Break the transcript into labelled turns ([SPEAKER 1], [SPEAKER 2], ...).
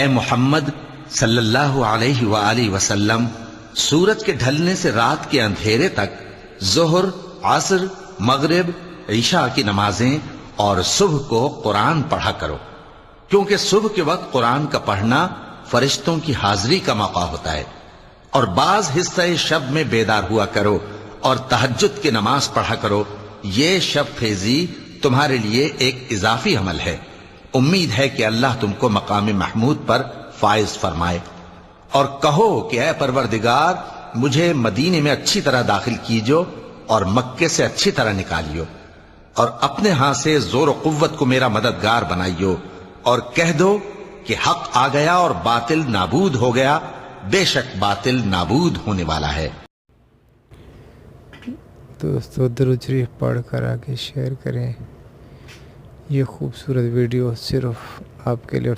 [SPEAKER 1] ए मोहम्मद सल्लल्लाहु अलैहि वालैहि वसल्लम, सूरज के ढलने से रात के अंधेरे तक जोहर, असर, मगरिब, ईशा की नमाजें और सुबह को कुरान पढ़ा करो, क्योंकि सुबह के वक्त कुरान का पढ़ना फरिश्तों की हाजिरी का मौका होता है। और बाज हिस्से शब में बेदार हुआ करो और तहज्जुद की नमाज पढ़ा करो। ये शब खेजी तुम्हारे लिए एक इजाफी अमल है। उम्मीद है कि अल्लाह तुमको मकाम महमूद पर फाइज फरमाए। और कहो कि ऐ परवरदिगार, मुझे मदीने में अच्छी तरह दाखिल कीजो और मक्के से अच्छी तरह निकालियो, और अपने हाथ से जोर और कुव्वत को मेरा मददगार बनाइयो, और कह दो कि हक आ गया और बातिल नाबूद हो गया। बेशक बातिल नाबूद होने वाला है।
[SPEAKER 2] दोस्तों, दुरूद शरीफ पढ़ कर आगे शेयर करें। ये खूबसूरत वीडियो सिर्फ आपके लिए।